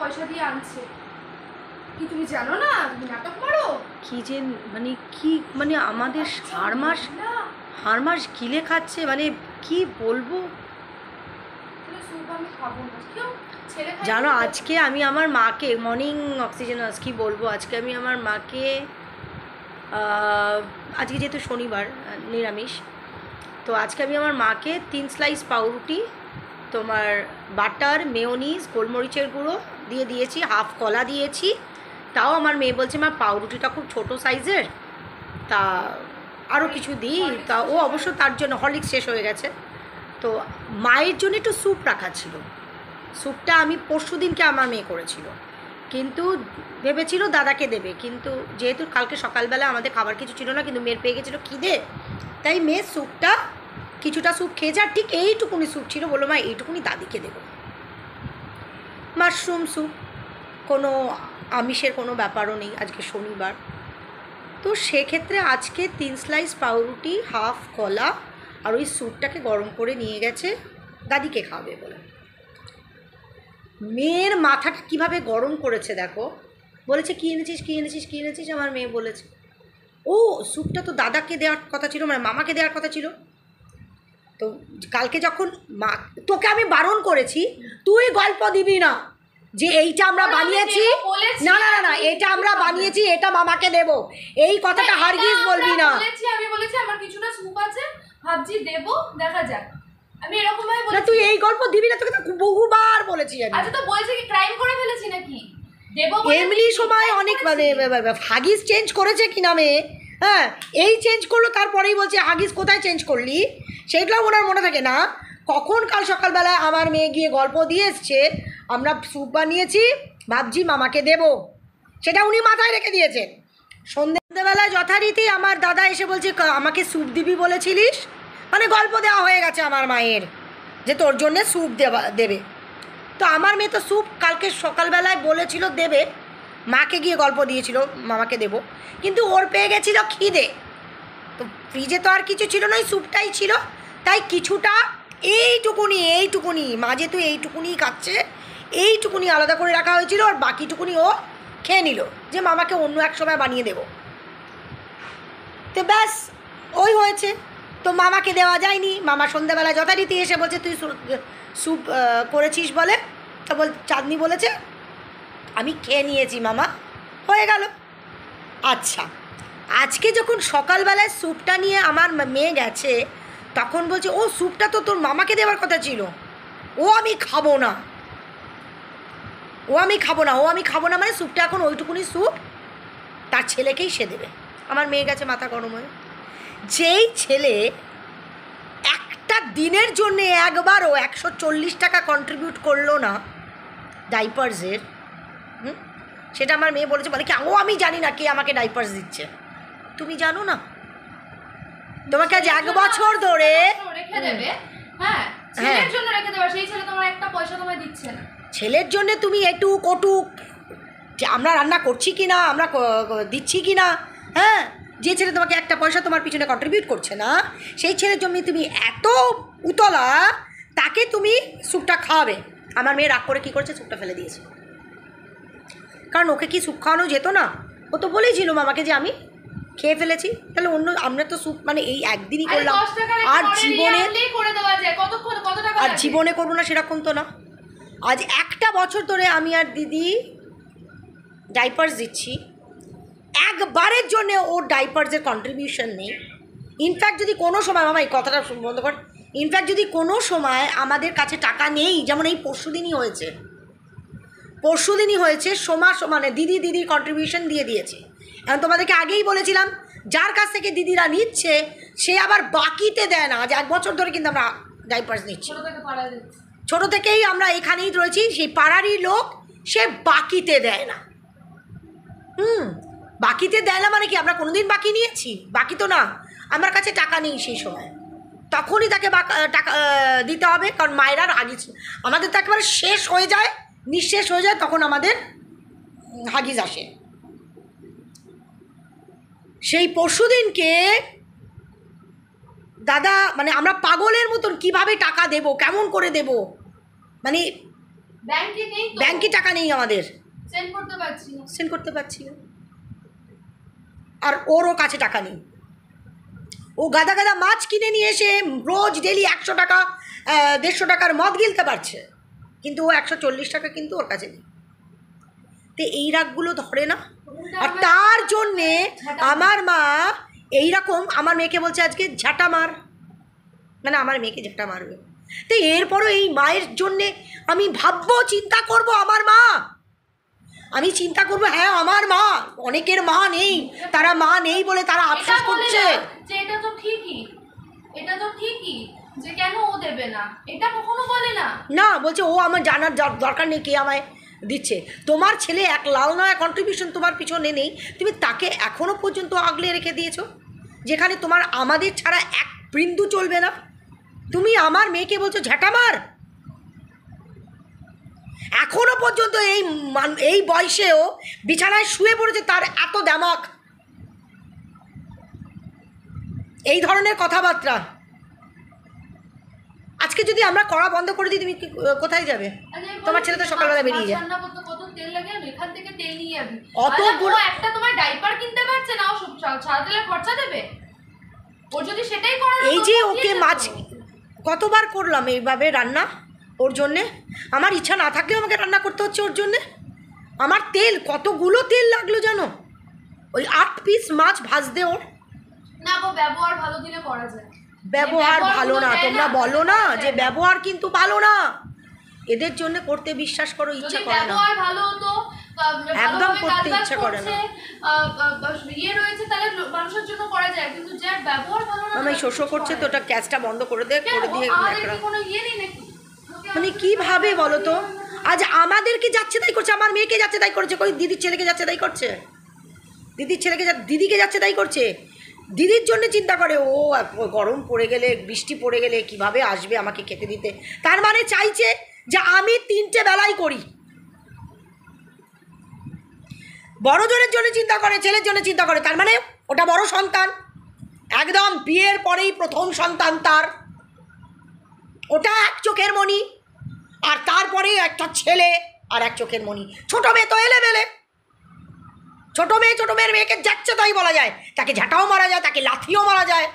পয়সা দিয়ে আনছে। কি তুমি জানো না? তুমি নাটক মারো। কি যে মানে কি মানে আমাদের হাড় মাস গিলে খাচ্ছে, মানে কি বলবো। জানো আজকে আমি আমার মাকে মর্নিং অক্সিজেন কি বলবো, আজকে আমি আমার মাকে আজকে যেহেতু শনিবার নিরামিষ, তো আজকে আমি আমার মাকে 3 স্লাইস পাউরুটি, তোমার বাটার, মেয়োনিজ, গোলমরিচের গুঁড়ো দিয়ে দিয়েছি, হাফ কলা দিয়েছি। তাও আমার মেয়ে বলছে মা পাউরুটিটা খুব ছোটো সাইজের, তা আরও কিছু দিই। তা ও অবশ্য তার জন্য হরলিক্স শেষ হয়ে গেছে, তো মায়ের জন্য একটু স্যুপ রাখা ছিল। স্যুপটা আমি পরশু দিনকে আমার মেয়ে করেছিল, কিন্তু ভেবেছিল দাদাকে দেবে, কিন্তু যেহেতু কালকে সকালবেলা আমাদের খাবার কিছু ছিল না, কিন্তু মেয়ের পেয়ে গেছিলো খিদে, তাই মেয়ের স্যুপটা কিছুটা স্যুপ খেয়েছে, আর ঠিক এইটুকুনি স্যুপ ছিল, বললো মা এইটুকুনি দাদিকে দেবো। মাশরুম স্যুপ, কোনো আমিষের কোনো ব্যাপারও নেই, আজকে শনিবার। তো সেক্ষেত্রে আজকে 3 স্লাইস পাউরুটি, হাফ কলা আর ওই স্যুপটাকে গরম করে নিয়ে গেছে দাদিকে খাবে বলে। মেয়ের মাথাটা কিভাবে গরম করেছে দেখো, বলেছে কী এনেছিস কী এনেছিস কী এনেছিস, আমার মেয়ে বলেছে ও স্যুপটা তো দাদাকে দেওয়ার কথা ছিল, মানে মামাকে দেওয়ার কথা ছিল। তো কালকে যখন মা, তোকে আমি বারণ করেছি তুই গল্প দিবি না যে এইটা আমরা বানিয়েছি, না না না না এটা আমরা বানিয়েছি, এটা মামাকে দেব, এই কথাটা হারগিজ বলবি না। আমি বলেছি আমার কিছুটা স্যুপ আছে, ভাবছি দেব, দেখা যাক। আমি এরকম ভাবে বলেছি, তুই এই গল্প দিবি না, তোকে তো বহুবার বলেছি আমি। আচ্ছা তো বলেছে কি ক্রাইম করে ফেলেছি নাকি? দেব এমনি সময় অনেক মানে হাগিস চেঞ্জ করেছে কি নামে, হ্যাঁ এই চেঞ্জ করলো, তারপরেই বলছে হাগিস কোথায় চেঞ্জ করলি, সেইগুলো ওনার মনে থাকে না। কখন কাল সকালবেলায় আমার মেয়ে গিয়ে গল্প দিয়ে এসছে আমরা স্যুপ বানিয়েছি, ভাবছি মামাকে দেব, সেটা উনি মাথায় রেখে দিয়েছেন। সন্ধ্যেবেলায় যথারীতি আমার দাদা এসে বলছে আমাকে স্যুপ দিবি বলেছিলিস, মানে গল্প দেওয়া হয়ে গেছে আমার মায়ের যে তোর জন্যে স্যুপ দেবে। তো আমার মেয়ে তো স্যুপ কালকে সকালবেলায় বলেছিল দেবে, মাকে গিয়ে গল্প দিয়েছিল মামাকে দেব, কিন্তু ওর পেয়ে গেছিলো খিদে, তো ফ্রিজে তো আর কিছু ছিল না, ওই স্যুপটাই ছিল, তাই কিছুটা এইটুকুনি মা যেহেতু এইটুকুনি খাচ্ছে, এইটুকুনি আলাদা করে রাখা হয়েছিল, আর বাকিটুকুনি ও খেয়ে নিল যে মামাকে অন্য এক সময় বানিয়ে দেব। তো ব্যাস ওই হয়েছে, তো মামাকে দেওয়া যায়নি। মামা সন্ধ্যাবেলা যথারীতি এসে বলছে তুই স্যুপ করেছিস বলে, তা চাঁদনি বলেছে আমি খেয়ে নিয়েছি মামা, হয়ে গেল। আচ্ছা আজকে যখন সকালবেলায় স্যুপটা নিয়ে আমার মেয়ে গেছে, তখন বলছে ও স্যুপটা তো তোর মামাকে দেওয়ার কথা ছিল, ও আমি খাবো না মানে স্যুপটা এখন ওইটুকুনি স্যুপ তার ছেলেকেই সে দেবে। আমার মেয়ে গেছে মাথা গরম হয়ে। যেই ছেলে একটা দিনের জন্যে একবারও 140 টাকা কন্ট্রিবিউট করলো না ডাইপার্সের, সেটা আমার মেয়ে বলেছে, বলে কি ও আমি জানি না কে আমাকে ডাইপার্স দিচ্ছে, তুমি জানো না? তোমাকে আজ 1 বছর ধরে রেখে দেবে, হ্যাঁ ছেলের জন্য রেখে দেবে, সেই ছেলে তোমার একটা পয়সা তোমায় দিচ্ছে না। ছেলের জন্য তুমি এটুক ওটুক যে আমরা রান্না করছি কি না, আমরা দিচ্ছি কি না, হ্যাঁ যে ছেলে তোমাকে একটা পয়সা তোমার পিছনে কন্ট্রিবিউট করছে না, সেই ছেলের জন্য তুমি এত উতলা, তাকে তুমি স্যুপটা খাওয়াবে। আমার মেয়ে রাগ করে কী করেছে, স্যুপটা ফেলে দিয়েছে, কারণ ওকে কি স্যুপ খাওয়ানো যেত না, ও তো বলেই ছিল মামাকে যে আমি খেয়ে ফেলেছি, তাহলে অন্য আমরা তো স্যুপ মানে এই একদিনই করলাম, আর জীবনে করবো না সেরকম তো না। আজ একটা বছর ধরে আমি আর দিদি ডাইপার্স দিচ্ছি, একবারের জন্য ওর ডাইপার্সের কন্ট্রিবিউশন নেই। ইনফ্যাক্ট যদি কোনো সময়, মামা এই কথাটা বন্ধ কর, ইনফ্যাক্ট যদি কোনো সময় আমাদের কাছে টাকা নেই, যেমন এই পরশুদিনই হয়েছে সমানে দিদির কন্ট্রিবিউশন দিয়ে দিয়েছে। এখন তোমাদেরকে আগেই বলেছিলাম যার কাছ থেকে দিদিরা নিচ্ছে সে আবার বাকিতে দেয় না। আজ 1 বছর ধরে কিন্তু আমরা ডাইপার্স নিচ্ছি, ছোটো থেকেই আমরা এখানেই রয়েছি, সেই পাড়ারই লোক, সে বাকিতে দেয় না। বাকিতে দেয় না মানে কি আমরা কোনোদিন বাকি নিয়েছি? বাকি তো না, আমার কাছে টাকা নেই সেই সময়, তখনই তাকে টাকা দিতে হবে, কারণ মায়েরা হাগিজ আমাদের তো একেবারে নিঃশেষ হয়ে যায়, তখন আমাদের হাগিজ আসে। সেই পরশুদিনকে দাদা মানে আমরা পাগলের মতন কিভাবে টাকা দেব, কেমন করে দেব, মানে ব্যাংকে নেই তো, ব্যাংকে টাকা নেই আমাদের, সেন্ড করতে পারছি না। সেন্ড করতে পারছি না। আর ওরও কাছে টাকা নেই। ও গাদা গাদা মাছ কিনে নিয়ে এসে রোজ ডেলি 100 টাকা 150 টাকার মদ গিলতে পারছে, কিন্তু ও 140 টাকা কিন্তু ওর কাছে নেই। তো এই রাগগুলো ধরে না। আর তার জন্যে আমার মা এইরকম আমার মেয়েকে বলছে আজকে ঝাঁটা মার, মানে আমার মেয়েকে ঝাঁটা মারবে। তো এরপরও এই মায়ের জন্যে আমি ভাববো, চিন্তা করব আমার মা, আমি চিন্তা করবো হ্যাঁ আমার মা, অনেকের মা নেই, তারা মা নেই বলে তারা আফসোস করছে যে এটা তো ঠিকই, এটা তো ঠিকই যে কেন ও দেবে না, এটা কখনো বলে না। না, বলছে ও আমার জানার দরকার নেই কে আমায় দিচ্ছে। তোমার ছেলে এক লাল নয়া কন্ট্রিবিউশন তোমার পিছনে নেই, তুমি তাকে এখনো পর্যন্ত আগলে রেখে দিয়েছো, যেখানে তোমার আমাদের ছাড়া এক বিন্দু চলবে না। তুমি আমার মেয়েকে বলছো ঝাঁটা মার। এখনো পর্যন্ত এই বয়সেও বিছানায় শুয়ে পড়েছে, তার এত দামাক, এই ধরনের কথাবার্তা। আজকে যদি আমরা করা বন্ধ করে দিই, তুমি কোথায় যাবে? তোমার ছেলে তো সকালবেলা বেরিয়ে যায়, কত তেল লাগে, আমি এখান থেকে তেল নিয়ে যাবি। অতগুলো একটা তোমার ডাইপার কিনতে পারছে না, ও সারা তেলের খরচা দেবে। ও যদি সেটাই করে, এই যে ওকে মাছ কতবার করলাম এইভাবে রান্না ওর জন্যে, আমার ইচ্ছা না থাকলেও আমাকে রান্না করতে হচ্ছে ওর জন্যে। আমার তেল কতগুলো তেল লাগলো জানো, ওই 8 পিস মাছ ভাজতে ওর। না গো, ব্যবহার ভালো দিলে করা যায়। ব্যবহার ভালো না, তোমরা বলো না যে ব্যবহার কিন্তু ভালো না, এদের জন্য করতে বিশ্বাস করো ইচ্ছা করে না। ব্যবহার ভালো হতো, একদম করতে ইচ্ছা করে না। ইয়ে রয়েছে তাহলে মানুষের জন্য করা যায়, কিন্তু যার ব্যবহার ভালো না, আমি শোষো করছে তো ওটা গ্যাসটা বন্ধ করে দে, করে দিয়ে আমাদের কি কোনো ইয়ে নেই নাকি? মানে কিভাবে বলো তো, আজ আমাদেরকে যাচ্ছে তাই করছে, আমার মেয়েকে যাচ্ছে তাই করছে, কই দিদির ছেলেকে যাচ্ছে তাই করছে, দিদির ছেলেকে দিদিকে যাচ্ছে তাই করছে। দিদির জন্য চিন্তা করে, ও গরম পড়ে গেলে, বৃষ্টি পড়ে গেলে কিভাবে আসবে আমাকে খেতে দিতে। তার মানে চাইছে যে আমি 3টে বেলাই করি। বড়জনের জন্য চিন্তা করে, ছেলের জন্য চিন্তা করে, তার মানে ওটা বড় সন্তান, একদম বিয়ের পরেই প্রথম সন্তান তার, ওটা এক চোখের মণি। আর তারপরে একটা ছেলে আর এক চোখের মণি। ছোট মেয়ে তো এলেবেলে, ছোট মেয়ের মেয়েকে যাচ্ছে তাই বলা যায়, তাকে ঝাঁটাও মারা যায়, তাকে লাথিও মারা যায়।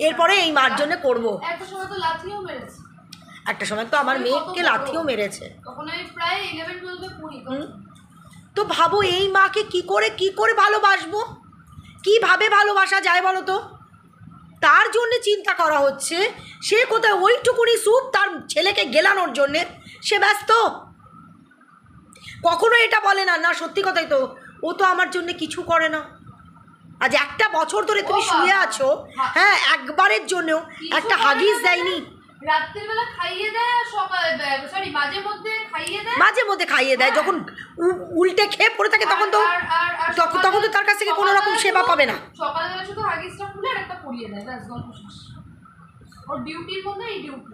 এরপরে এই মার জন্য করবো। একটা সময় তো লাথিও মেরেছে, একটা সময় তো আমার মেয়েকে লাথিও মেরেছে, তখন আমি প্রায় 11-12 পড়ি। তো ভাবো এই মাকে কি করে ভালোবাসবো, কিভাবে ভালোবাসা যায় বলো তো। তার জন্যে চিন্তা করা হচ্ছে, সে কোথায় ওইটুকুনি সুপ তার ছেলেকে গেলানোর জন্যে সে ব্যস্ত। কখনো এটা বলে না, না সত্যি কথাই তো, ও তো আমার জন্য কিছু করে না। আজ 1 বছর ধরে তুমি শুয়ে আছো, হ্যাঁ, একবারের জন্যও একটা হাগিস দেয়নি। রাত্রিবেলা খাইয়ে দেয়, সরি মাঝে মধ্যে খাইয়ে দেয়, যখন উল্টে খেয়ে পড়ে থাকে তখন তো তখন তো তার কাছ থেকে কোনো রকম সেবা পাবে না। সকালবেলা শুধু হাগিসটা খুলে আর একটা পরিয়ে দেয়, ব্যাস গল্প শেষ। ওর ডিউটির মধ্যে এই ডিউটি।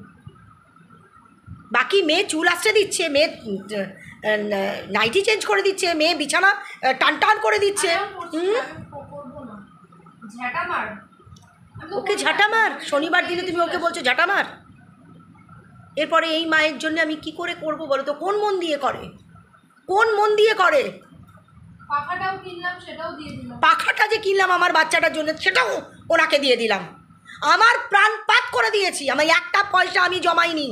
বাকি মেয়ে চুল আঁচড়ে দিচ্ছে, মেয়ে নাইটি চেঞ্জ করে দিচ্ছে, মেয়ে বিছানা টান করে দিচ্ছে। ওকে ঝাঁটা মার, শনিবার দিনে তুমি ওকে বলছো ঝাঁটা মার। এরপরে এই মায়ের জন্য আমি কি করে করবো বলো তো? কোন মন দিয়ে করে, কোন মন দিয়ে করে? পাখাটাও কিনলাম, সেটাও দিয়ে দিলাম। পাখাটা যে কিনলাম আমার বাচ্চাটার জন্য, সেটাও ওনাকে দিয়ে দিলাম। আমার প্রাণপাত করে দিয়েছি, আমি 1 পয়সা আমি জমাইনি,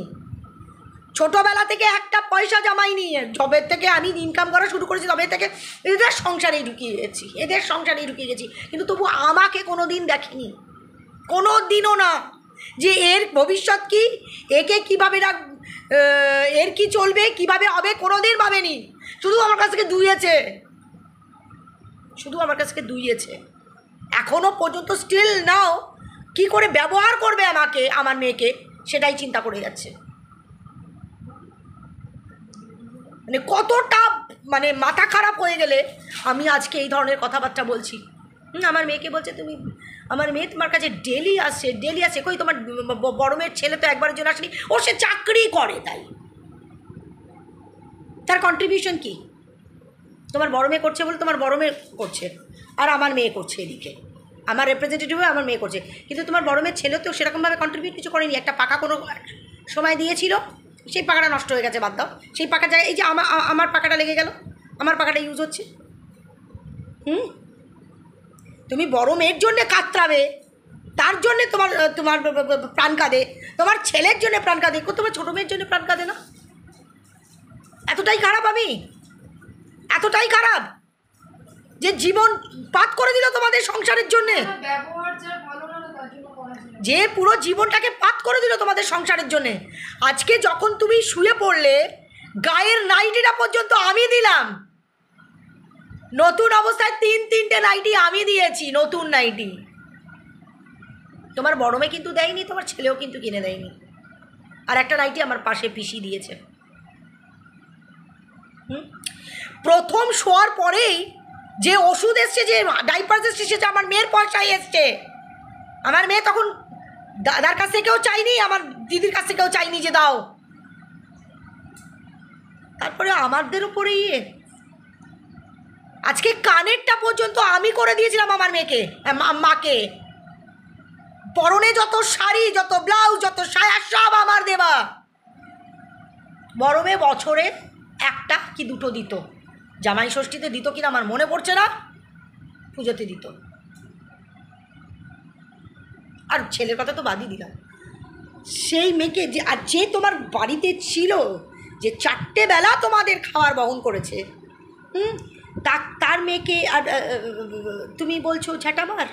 ছোটোবেলা থেকে 1 পয়সা জমাইনি। যবে থেকে আমি ইনকাম করা শুরু করেছি তবে থেকে এদের সংসারেই ঢুকিয়ে গেছি, কিন্তু তবু আমাকে কোনো দিন দেখেনি, কোনো দিনও না, যে এর ভবিষ্যৎ কি, একে কীভাবে এর কি চলবে, কিভাবে হবে, কোনো দিন ভাবেনি। শুধু আমার কাছ থেকে দুইয়েছে, এখনও পর্যন্ত স্টিল নাও কি করে ব্যবহার করবে আমাকে, আমার মেয়েকে, সেটাই চিন্তা করে যাচ্ছে। মানে কতটা মানে মাথা খারাপ হয়ে গেলে আমি আজকে এই ধরনের কথাবার্তা বলছি। আমার মেয়েকে বলছে তুমি, আমার মেয়ে তোমার কাছে ডেলি আসছে। কই তোমার বড় মেয়ের ছেলে তো একবারের জন্য আসেনি, ও সে চাকরি করে, তাই তার কন্ট্রিবিউশন কি? তোমার বড় মেয়ে করছে বলে তোমার বড় মেয়ে করছে, আর আমার মেয়ে করছে, এদিকে আমার রিপ্রেজেন্টেটিভ হয়ে আমার মেয়ে করছে, কিন্তু তোমার বড় মেয়ের ছেলে তো সেরকমভাবে কন্ট্রিবিউট কিছু করেনি। একটা পাকা কোনো সময় দিয়েছিল, সেই পাখাটা নষ্ট হয়ে গেছে, বাদ দাও। সেই পাখার জায়গায় এই যে আমার পাখাটা লেগে গেল, আমার পাখাটা ইউজ হচ্ছে। তুমি বড় মেয়ের জন্যে কাতরাবে, তার জন্যে তোমার তোমার প্রাণ কাঁদে, তোমার ছেলের জন্য প্রাণ কাঁদে, তোমার ছোটো মেয়ের জন্য প্রাণ কাঁদে না? এতটাই খারাপ আমি, এতটাই খারাপ যে জীবন পাত করে দিল তোমাদের সংসারের জন্যে, যে পুরো জীবনটাকে পাত করে দিল তোমাদের সংসারের জন্যে। আজকে যখন তুমি শুয়ে পড়লে, গায়ের নাইটিটা পর্যন্ত আমি দিলাম, নতুন অবস্থায় 3-3টে নাইটি আমি দিয়েছি, নতুন নাইটি। তোমার বড় মেয়ে কিন্তু দেয়নি, তোমার ছেলেও কিন্তু কিনে দেয়নি। আর একটা নাইটি আমার পাশে পিসি দিয়েছে। প্রথম শোয়ার পরেই যে ওষুধ এসছে, যে ডাইপার্স এসছে, আমার মেয়ের পয়সায় এসছে। আমার মেয়ে তখন দাদার কাছ থেকেও চাইনি, আমার দিদির কাছ থেকেও চাইনি যে দাও। তারপরে আমাদের উপরেই আজকে কানেরটা পর্যন্ত আমি করে দিয়েছিলাম আমার মেয়েকে, মাকে। পরনে যত শাড়ি, যত ব্লাউজ, যত সায়া, সব আমার দেওয়া। বড় মেয়ে বছরে 1টা কি 2টো দিত, জামাই ষষ্ঠীতে দিত কিনা আমার মনে পড়ছে না, পুজোতে দিত। আর ছেলের কথা তো বাদই দিলাম। সেই মেয়েকে যে, আর যে তোমার বাড়িতে ছিল, যে 4টে বেলা তোমাদের খাবার বহন করেছে, তার মেয়েকে আর তুমি বলছো ঝাঁটামার।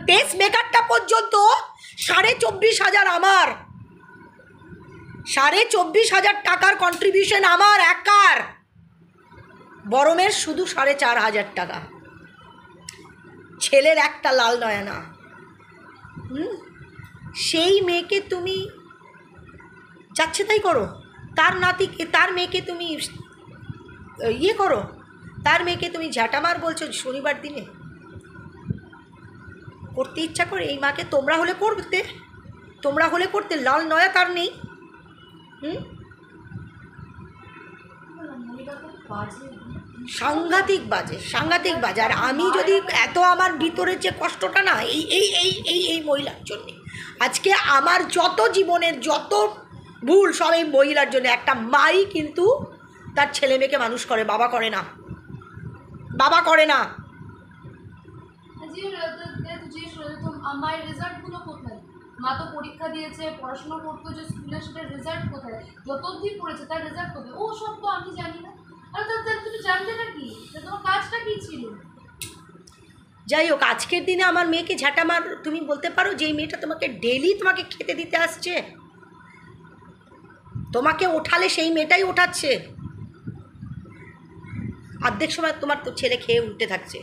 পেস মেকারটা পর্যন্ত 24,500 আমার, 24,500 টাকার কন্ট্রিবিউশন আমার একার। বড় মেয়ের শুধু 4,500 টাকা, ছেলের একটা লাল নয়না। সেই মেয়েকে তুমি যাচ্ছে তাই করো, তার নাতিকে, তার মেয়েকে তুমি ইয়ে করো, তার মেয়েকে তুমি ঝাঁটামার বলছো শনিবার দিনে। করতে ইচ্ছা করে এই মাকে, তোমরা হলে করতে, তোমরা হলে করতে, লাল নয়া তার নেই। সাংঘাতিক বাজে, সাংঘাতিক বাজে। আর আমি যদি এত আমার ভিতরের যে কষ্টটা না, এই এই এই এই এই মহিলার জন্যে, আজকে আমার যত জীবনের যত ভুল সব এই মহিলার জন্য। একটা মাই কিন্তু তার ছেলে মেয়েকে মানুষ করে, বাবা করে না, বাবা করে না। মায়ের রেজাল্টগুলো কোথায়? মা তো পরীক্ষা দিয়েছে, পড়াশোনা করতো, যে স্কুলে সেটার রেজাল্ট কোথায়? যত অবধি পড়েছে তার রেজাল্ট কোথায়? ও সব তো আমি জানি না। আর তাহলে তুমি জানতে না কি, তোমার কাজটা কী ছিল? যাই হোক, আজকের দিনে আমার মেয়েকে ঝাঁটামার তুমি বলতে পারো, যেই মেয়েটা তোমাকে ডেলি তোমাকে খেতে দিতে আসছে, তোমাকে ওঠালে সেই মেয়েটাই ওঠাচ্ছে। অর্ধেক সময় তোমার তো ছেলে খেয়ে উঠতে থাকছে।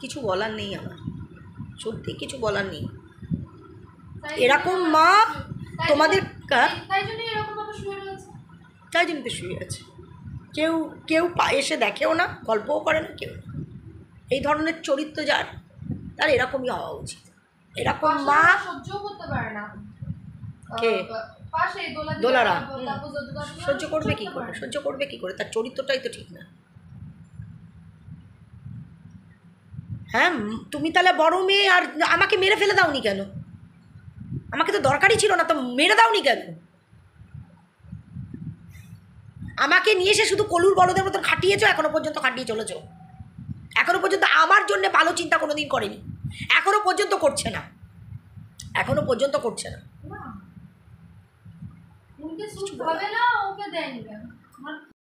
কিছু বলার নেই আমার, সত্যি কিছু বলার নেই। এরকম মা তোমাদের, তাই জন্য এরকমভাবে শুয়ে রয়েছে, তাই জন্য তো শুয়ে আছে। কেউ কেউ এসে দেখেও না, গল্পও করে না কেউ। এই ধরনের চরিত্র যার, তার এরকমই হওয়া উচিত। এরকম মা সহ্য করতে পারে না। কে? পাশে দোলারা সহ্য করবে কি করে? সহ্য করবে কি করে? তার চরিত্রটাই তো ঠিক না। হ্যাঁ, তুমি তাহলে বড় মেয়ে, আর আমাকে মেরে ফেলে দাওনি কেন? আমাকে তো দরকারই ছিল না, তো মেরে দাওনি কেন? আমাকে নিয়ে এসে শুধু কলুর বলদের মতো খাটিয়েছো, এখনো পর্যন্ত খাটিয়ে চলেছো। এখনো পর্যন্ত আমার জন্য ভালো চিন্তা কোনোদিন করেনি, এখনো পর্যন্ত করছে না, এখনো পর্যন্ত করছে না। ওকে দেয়নি কেন?